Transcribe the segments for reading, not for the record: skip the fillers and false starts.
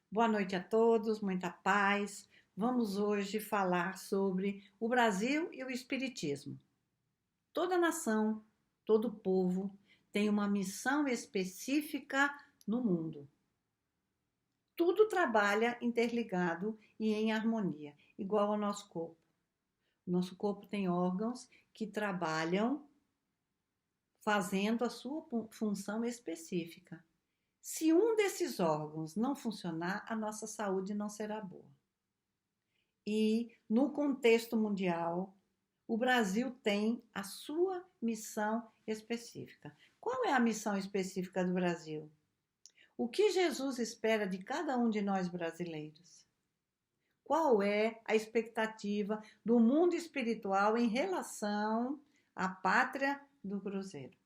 Boa noite a todos, muita paz. Vamos hoje falar sobre o Brasil e o Espiritismo. Toda nação, todo povo tem uma missão específica no mundo. Tudo trabalha interligado e em harmonia, igual ao nosso corpo. O nosso corpo tem órgãos que trabalham fazendo a sua função específica. Se um desses órgãos não funcionar, a nossa saúde não será boa. E no contexto mundial, o Brasil tem a sua missão específica. Qual é a missão específica do Brasil? O que Jesus espera de cada um de nós brasileiros? Qual é a expectativa do mundo espiritual em relação à pátria do Cruzeiro?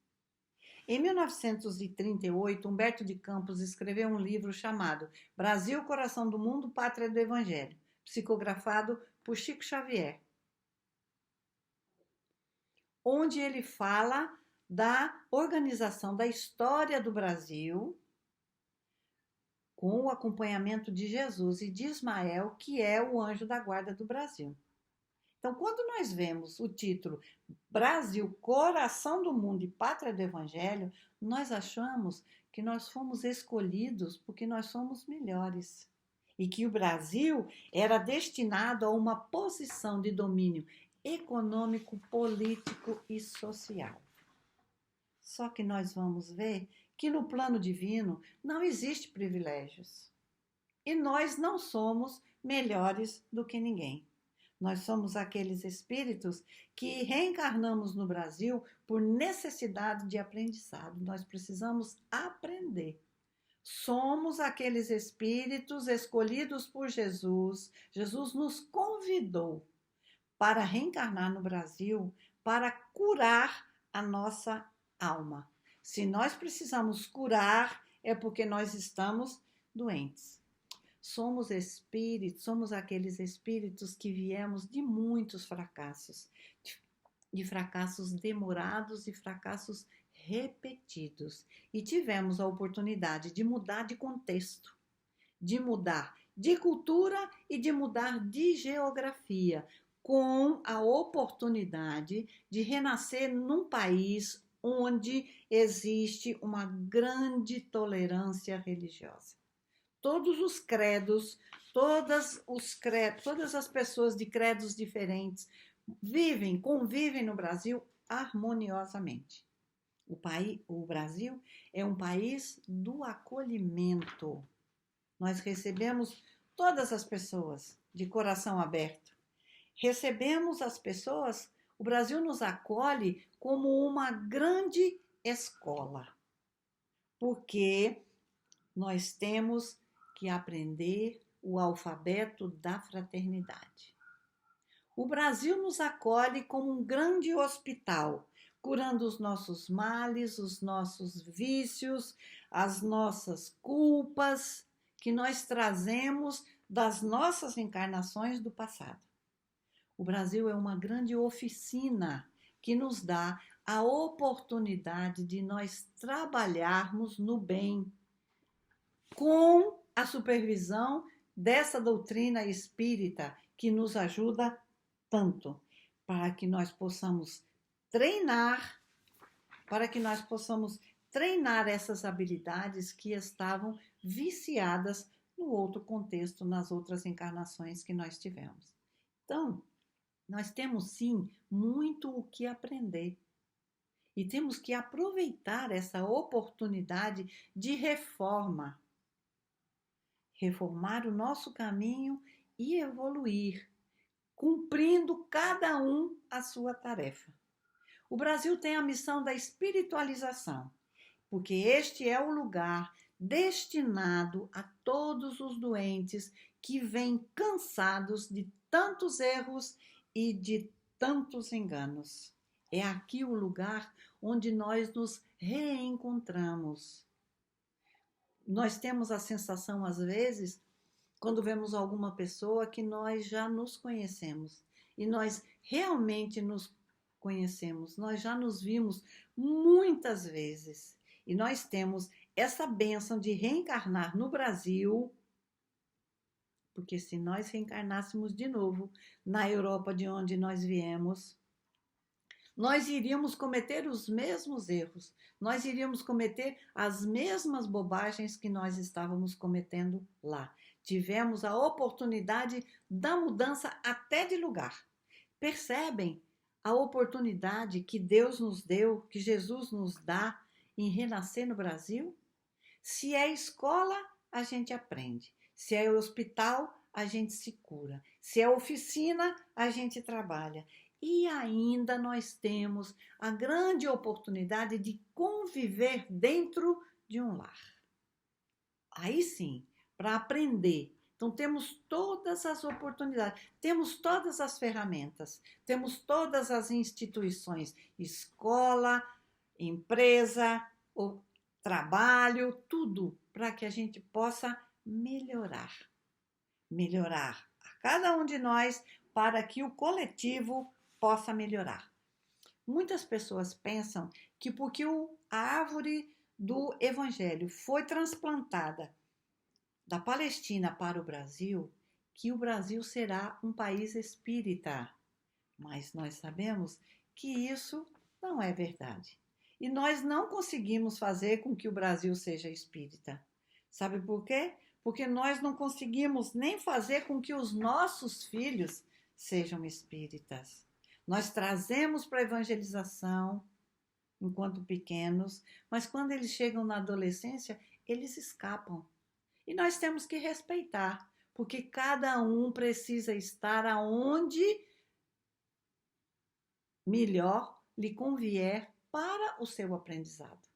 Em 1938, Humberto de Campos escreveu um livro chamado Brasil, Coração do Mundo, Pátria do Evangelho, psicografado por Chico Xavier, onde ele fala da organização da história do Brasil com o acompanhamento de Jesus e de Ismael, que é o anjo da guarda do Brasil. Então, quando nós vemos o título Brasil, Coração do Mundo e Pátria do Evangelho, nós achamos que nós fomos escolhidos porque nós somos melhores e que o Brasil era destinado a uma posição de domínio econômico, político e social. Só que nós vamos ver que no plano divino não existe privilégios. E nós não somos melhores do que ninguém. Nós somos aqueles espíritos que reencarnamos no Brasil por necessidade de aprendizado. Nós precisamos aprender. Somos aqueles espíritos escolhidos por Jesus. Jesus nos convidou para reencarnar no Brasil, para curar a nossa alma. Se nós precisamos curar, é porque nós estamos doentes. Somos espíritos, somos aqueles espíritos que viemos de muitos fracassos, de fracassos demorados e fracassos repetidos. E tivemos a oportunidade de mudar de contexto, de mudar de cultura e de mudar de geografia, com a oportunidade de renascer num país onde existe uma grande tolerância religiosa. Todos os credos, todas as pessoas de credos diferentes convivem no Brasil harmoniosamente. O Brasil é um país do acolhimento. Nós recebemos todas as pessoas de coração aberto. Recebemos as pessoas, o Brasil nos acolhe como uma grande escola, porque nós temos que aprender o alfabeto da fraternidade. O Brasil nos acolhe como um grande hospital, curando os nossos males, os nossos vícios, as nossas culpas que nós trazemos das nossas encarnações do passado. O Brasil é uma grande oficina que nos dá a oportunidade de nós trabalharmos no bem, com a supervisão dessa doutrina espírita que nos ajuda tanto para que nós possamos treinar, essas habilidades que estavam viciadas no outro contexto, nas outras encarnações que nós tivemos. Então, nós temos sim muito o que aprender. E temos que aproveitar essa oportunidade de reformar o nosso caminho e evoluir, cumprindo cada um a sua tarefa. O Brasil tem a missão da espiritualização, porque este é o lugar destinado a todos os doentes que vêm cansados de tantos erros e de tantos enganos. É aqui o lugar onde nós nos reencontramos. Nós temos a sensação, às vezes, quando vemos alguma pessoa, que nós já nos conhecemos. E nós realmente nos conhecemos. Nós já nos vimos muitas vezes. E nós temos essa bênção de reencarnar no Brasil Porque se nós reencarnássemos de novo na Europa de onde nós viemos, nós iríamos cometer os mesmos erros, nós iríamos cometer as mesmas bobagens que nós estávamos cometendo lá. Tivemos a oportunidade da mudança até de lugar. Percebem a oportunidade que Deus nos deu, que Jesus nos dá em renascer no Brasil? Se é escola, a gente aprende. Se é hospital, a gente se cura. Se é oficina, a gente trabalha. E ainda nós temos a grande oportunidade de conviver dentro de um lar. Aí sim, para aprender. Então, temos todas as oportunidades, temos todas as ferramentas, temos todas as instituições, escola, empresa, trabalho, tudo para que a gente possa melhorar. Melhorar a cada um de nós para que o coletivo possa melhorar. Muitas pessoas pensam que porque a árvore do Evangelho foi transplantada da Palestina para o Brasil, que o Brasil será um país espírita. Mas nós sabemos que isso não é verdade. E nós não conseguimos fazer com que o Brasil seja espírita. Sabe por quê? Porque nós não conseguimos nem fazer com que os nossos filhos sejam espíritas. Nós trazemos para a evangelização enquanto pequenos, mas quando eles chegam na adolescência, eles escapam. E nós temos que respeitar, porque cada um precisa estar aonde melhor lhe convier para o seu aprendizado.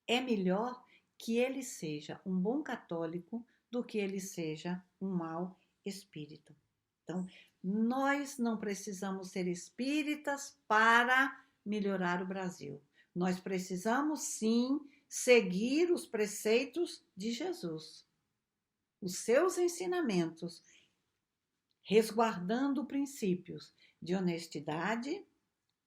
É melhor que ele seja um bom católico do que ele seja um mau espírito. Então, nós não precisamos ser espíritas para melhorar o Brasil. Nós precisamos, sim, seguir os preceitos de Jesus, os seus ensinamentos, resguardando princípios de honestidade,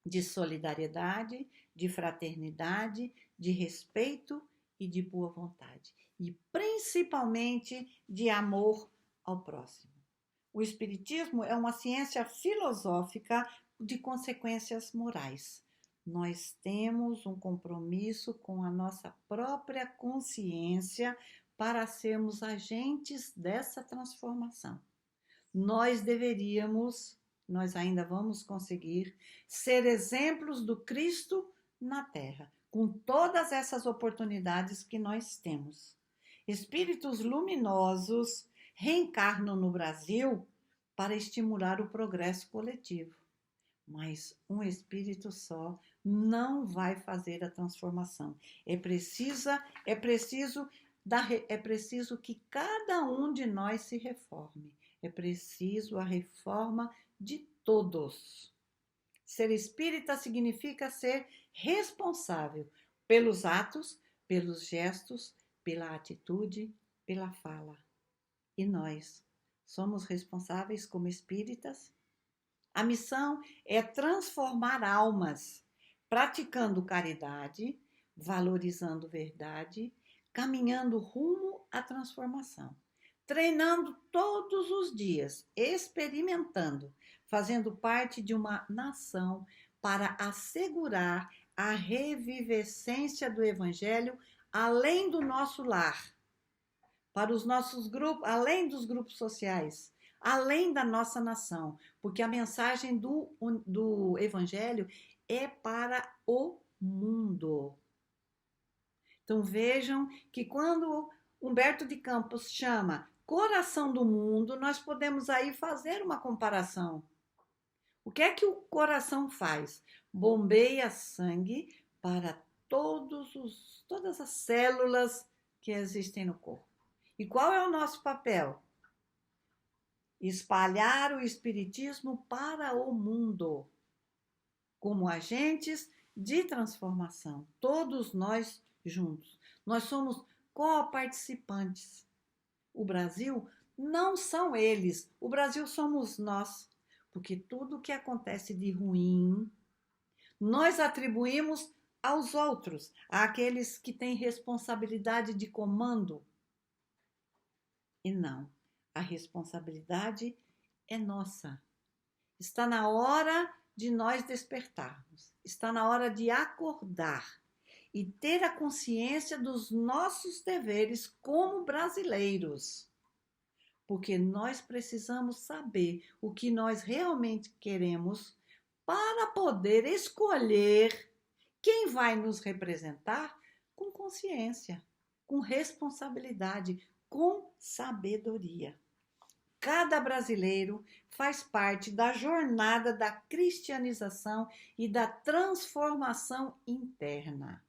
de solidariedade, de fraternidade, de respeito e de boa vontade. E principalmente de amor ao próximo. O Espiritismo é uma ciência filosófica de consequências morais. Nós temos um compromisso com a nossa própria consciência para sermos agentes dessa transformação. Nós ainda vamos conseguir ser exemplos do Cristo na Terra, com todas essas oportunidades que nós temos. Espíritos luminosos reencarnam no Brasil para estimular o progresso coletivo. Mas um espírito só não vai fazer a transformação. É preciso que cada um de nós se reforme. É preciso a reforma de todos. Ser espírita significa ser responsável pelos atos, pelos gestos, pela atitude, pela fala. E nós somos responsáveis como espíritas? A missão é transformar almas, praticando caridade, valorizando verdade, caminhando rumo à transformação. Treinando todos os dias, experimentando, fazendo parte de uma nação para assegurar a revivescência do Evangelho além do nosso lar, para os nossos grupos, além dos grupos sociais, além da nossa nação, porque a mensagem do Evangelho é para o mundo. Então vejam que quando Humberto de Campos chama coração do mundo, nós podemos aí fazer uma comparação. O que é que o coração faz? Bombeia sangue para todas as células que existem no corpo. E qual é o nosso papel? Espalhar o espiritismo para o mundo, como agentes de transformação, todos nós juntos. Nós somos coparticipantes. O Brasil não são eles, o Brasil somos nós, porque tudo que acontece de ruim, nós atribuímos aos outros, àqueles que têm responsabilidade de comando. E não, a responsabilidade é nossa. Está na hora de nós despertarmos. Está na hora de acordar e ter a consciência dos nossos deveres como brasileiros. Porque nós precisamos saber o que nós realmente queremos para poder escolher quem vai nos representar com consciência, com responsabilidade, com sabedoria. Cada brasileiro faz parte da jornada da cristianização e da transformação interna.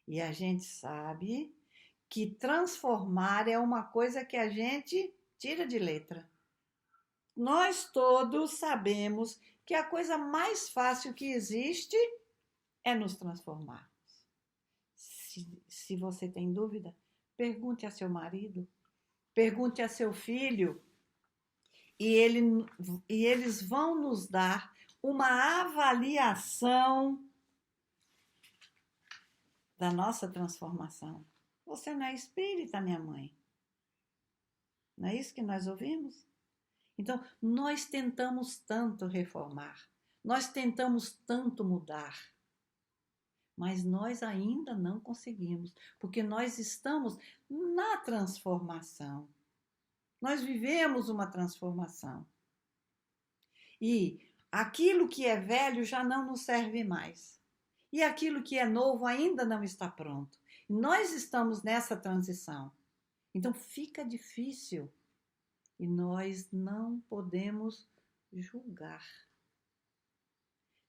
E a gente sabe que transformar é uma coisa que a gente tira de letra. Nós todos sabemos que a coisa mais fácil que existe é nos transformar. Se você tem dúvida, pergunte a seu marido, pergunte a seu filho, e eles vão nos dar uma avaliação da nossa transformação. Você não é espírita, minha mãe. Não é isso que nós ouvimos? Então, nós tentamos tanto reformar, nós tentamos tanto mudar, mas nós ainda não conseguimos, porque nós estamos na transformação. Nós vivemos uma transformação. E aquilo que é velho já não nos serve mais. E aquilo que é novo ainda não está pronto. Nós estamos nessa transição. Então fica difícil. E nós não podemos julgar.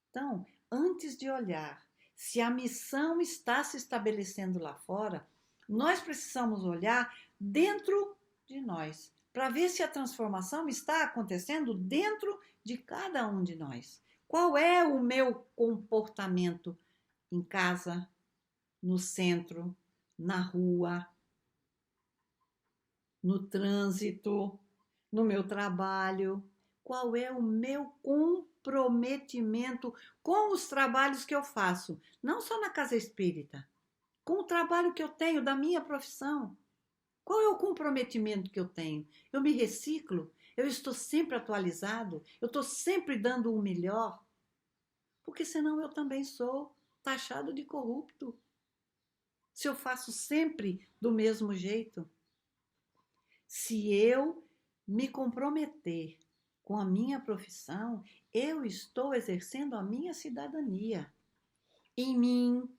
Então, antes de olhar se a missão está se estabelecendo lá fora, nós precisamos olhar dentro de nós, para ver se a transformação está acontecendo dentro de cada um de nós. Qual é o meu comportamento em casa, no centro, na rua, no trânsito, no meu trabalho? Qual é o meu comprometimento com os trabalhos que eu faço? Não só na casa espírita, com o trabalho que eu tenho da minha profissão. Qual é o comprometimento que eu tenho? Eu me reciclo? Eu estou sempre atualizado? Eu estou sempre dando o melhor? Porque senão eu também sou taxado de corrupto. Se eu faço sempre do mesmo jeito. Se eu me comprometer com a minha profissão, eu estou exercendo a minha cidadania. Em mim,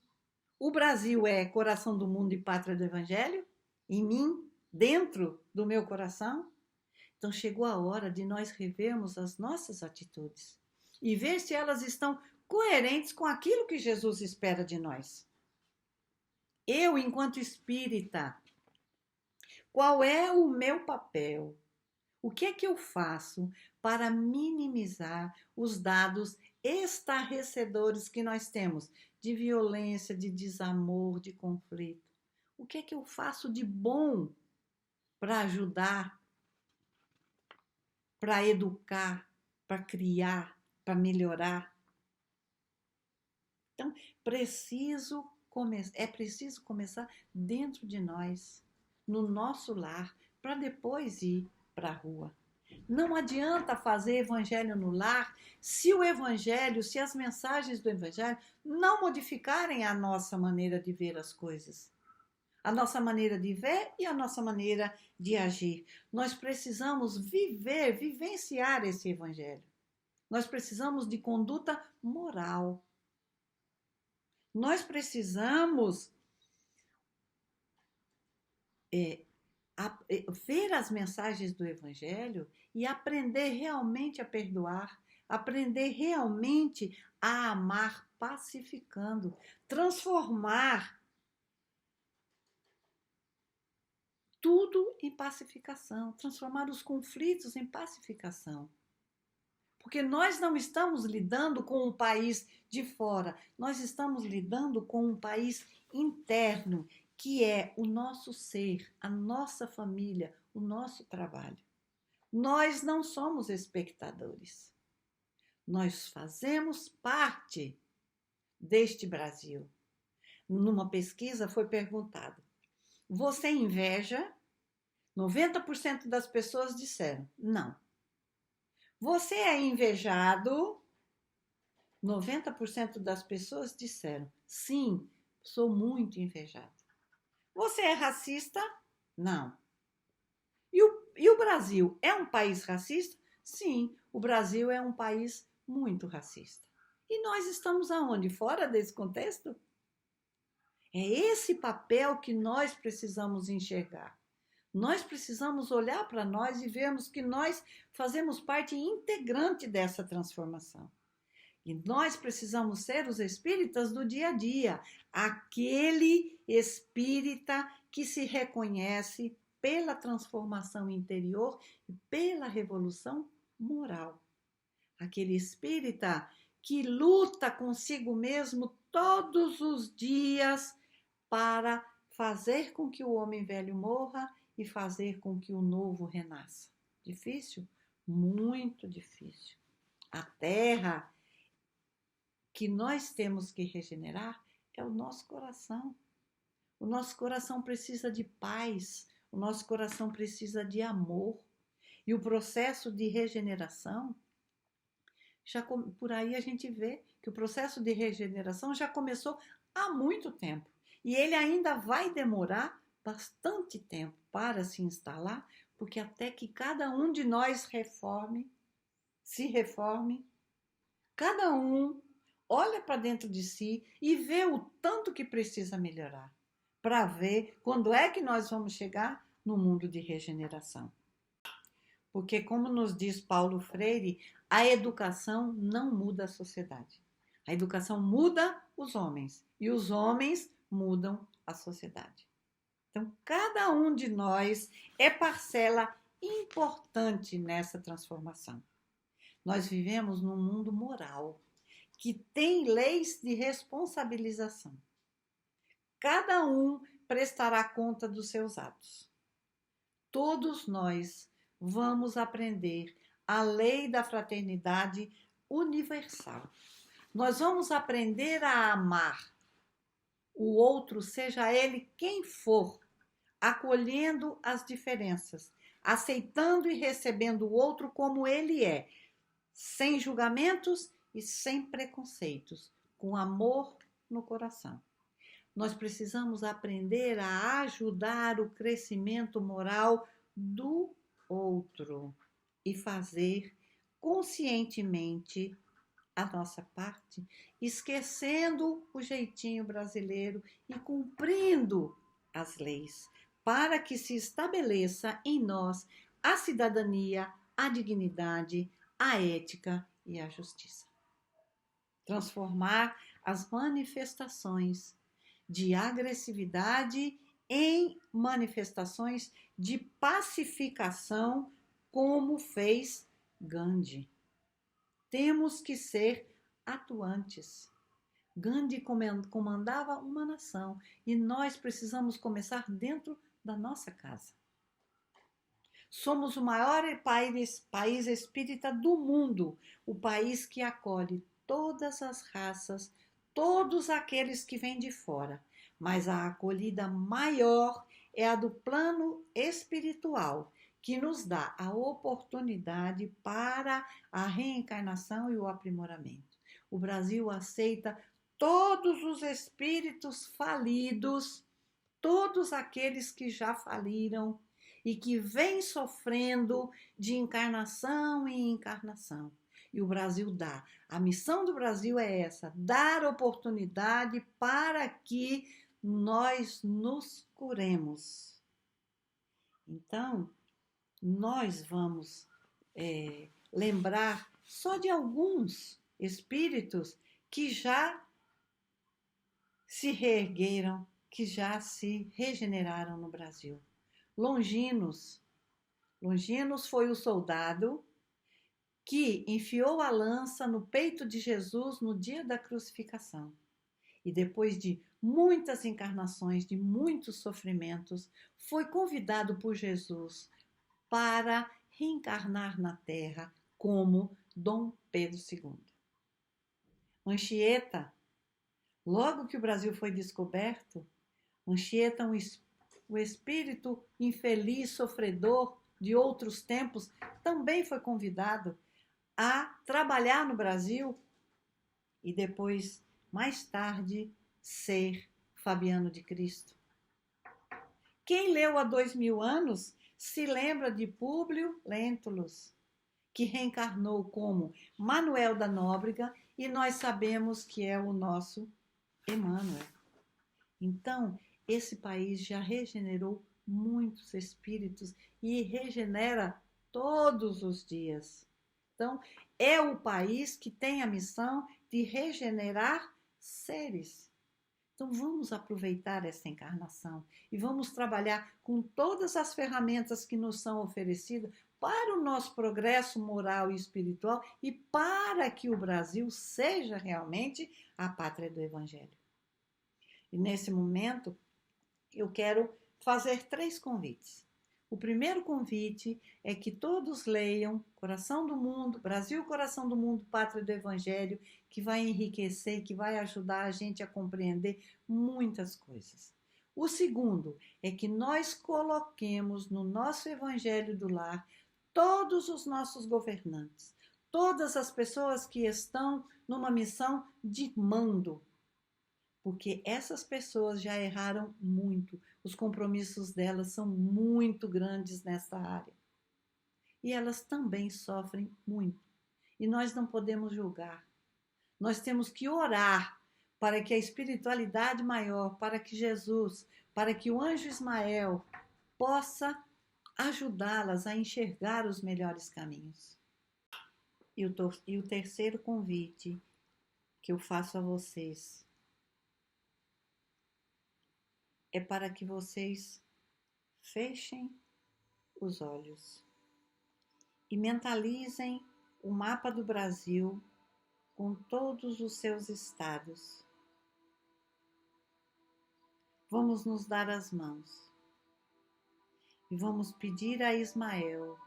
o Brasil é coração do mundo e pátria do Evangelho? Em mim, dentro do meu coração? Então chegou a hora de nós revermos as nossas atitudes e ver se elas estão coerentes com aquilo que Jesus espera de nós. Eu, enquanto espírita, qual é o meu papel? O que é que eu faço para minimizar os dados estarrecedores que nós temos de violência, de desamor, de conflito? O que é que eu faço de bom para ajudar, para educar, para criar, para melhorar? Então, é preciso começar dentro de nós, no nosso lar, para depois ir para a rua. Não adianta fazer evangelho no lar se o evangelho, se as mensagens do evangelho não modificarem a nossa maneira de ver as coisas. A nossa maneira de ver e a nossa maneira de agir. Nós precisamos vivenciar esse evangelho. Nós precisamos de conduta moral. Nós precisamos ver as mensagens do Evangelho e aprender realmente a perdoar, aprender realmente a amar pacificando, transformar tudo em pacificação, transformar os conflitos em pacificação. Porque nós não estamos lidando com um país de fora, nós estamos lidando com um país interno, que é o nosso ser, a nossa família, o nosso trabalho. Nós não somos espectadores. Nós fazemos parte deste Brasil. Numa pesquisa foi perguntado: você inveja 90% das pessoas disseram não. Você é invejado? 90% das pessoas disseram sim, sou muito invejado. Você é racista? Não. E o Brasil é um país racista? Sim, o Brasil é um país muito racista. E nós estamos aonde? Fora desse contexto? É esse papel que nós precisamos enxergar. Nós precisamos olhar para nós e vermos que nós fazemos parte integrante dessa transformação. E nós precisamos ser os espíritas do dia a dia, aquele espírita que se reconhece pela transformação interior e pela revolução moral. Aquele espírita que luta consigo mesmo todos os dias para fazer com que o homem velho morra e fazer com que o novo renasça. Difícil? Muito difícil. A terra que nós temos que regenerar é o nosso coração. O nosso coração precisa de paz, o nosso coração precisa de amor. E o processo de regeneração, já por aí a gente vê que o processo de regeneração já começou há muito tempo. E ele ainda vai demorar bastante tempo para se instalar, porque até que cada um de nós se reforme, cada um olha para dentro de si e vê o tanto que precisa melhorar, para ver quando é que nós vamos chegar no mundo de regeneração. Porque, como nos diz Paulo Freire, a educação não muda a sociedade. A educação muda os homens e os homens mudam a sociedade. Então, cada um de nós é parcela importante nessa transformação. Nós vivemos num mundo moral que tem leis de responsabilização. Cada um prestará conta dos seus atos. Todos nós vamos aprender a lei da fraternidade universal. Nós vamos aprender a amar o outro, seja ele quem for, acolhendo as diferenças, aceitando e recebendo o outro como ele é, sem julgamentos e sem preconceitos, com amor no coração. Nós precisamos aprender a ajudar o crescimento moral do outro e fazer conscientemente a nossa parte, esquecendo o jeitinho brasileiro e cumprindo as leis, para que se estabeleça em nós a cidadania, a dignidade, a ética e a justiça. Transformar as manifestações de agressividade em manifestações de pacificação, como fez Gandhi. Temos que ser atuantes. Gandhi comandava uma nação e nós precisamos começar dentro da nossa casa. Somos o maior país espírita do mundo, o país que acolhe todas as raças, todos aqueles que vêm de fora, mas a acolhida maior é a do plano espiritual, que nos dá a oportunidade para a reencarnação e o aprimoramento. O Brasil aceita todos os espíritos falidos, todos aqueles que já faliram e que vêm sofrendo de encarnação em encarnação. E o Brasil dá. A missão do Brasil é essa: dar oportunidade para que nós nos curemos. Então, nós vamos lembrar só de alguns espíritos que já se reergueram, que já se regeneraram no Brasil. Longinos. Longinos foi o soldado que enfiou a lança no peito de Jesus no dia da crucificação. E depois de muitas encarnações, de muitos sofrimentos, foi convidado por Jesus para reencarnar na Terra como Dom Pedro II. Anchieta, logo que o Brasil foi descoberto, Anchieta, um o espírito infeliz, sofredor de outros tempos, também foi convidado a trabalhar no Brasil e depois, mais tarde, ser Fabiano de Cristo. Quem leu há 2000 anos se lembra de Públio Lentulus, que reencarnou como Manuel da Nóbrega e nós sabemos que é o nosso Emmanuel. Então, esse país já regenerou muitos espíritos e regenera todos os dias. Então, é o país que tem a missão de regenerar seres. Então, vamos aproveitar essa encarnação e vamos trabalhar com todas as ferramentas que nos são oferecidas para o nosso progresso moral e espiritual e para que o Brasil seja realmente a pátria do Evangelho. E nesse momento, eu quero fazer 3 convites. O primeiro convite é que todos leiam Coração do Mundo, Brasil, Coração do Mundo, Pátria do Evangelho, que vai enriquecer, que vai ajudar a gente a compreender muitas coisas. O segundo é que nós coloquemos no nosso Evangelho do Lar todos os nossos governantes, todas as pessoas que estão numa missão de mando, porque essas pessoas já erraram muito, os compromissos delas são muito grandes nessa área. E elas também sofrem muito. E nós não podemos julgar. Nós temos que orar para que a espiritualidade maior, para que Jesus, para que o anjo Ismael possa ajudá-las a enxergar os melhores caminhos. E o terceiro convite que eu faço a vocês é para que vocês fechem os olhos e mentalizem o mapa do Brasil com todos os seus estados. Vamos nos dar as mãos e vamos pedir a Ismael,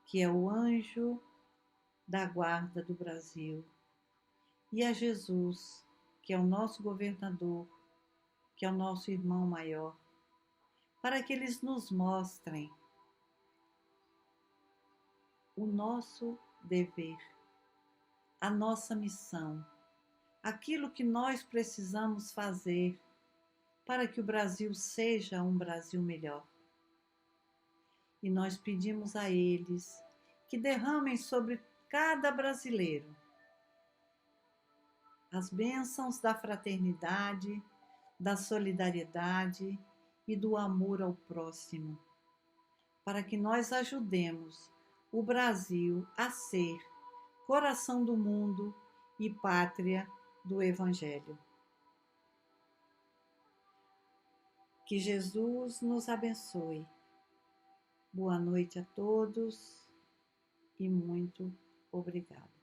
que é o anjo da guarda do Brasil, e a Jesus, que é o nosso governador, que é o nosso irmão maior, para que eles nos mostrem o nosso dever, a nossa missão, aquilo que nós precisamos fazer para que o Brasil seja um Brasil melhor. E nós pedimos a eles que derramem sobre cada brasileiro as bênçãos da fraternidade, da solidariedade e do amor ao próximo, para que nós ajudemos o Brasil a ser coração do mundo e pátria do Evangelho. Que Jesus nos abençoe. Boa noite a todos e muito obrigada.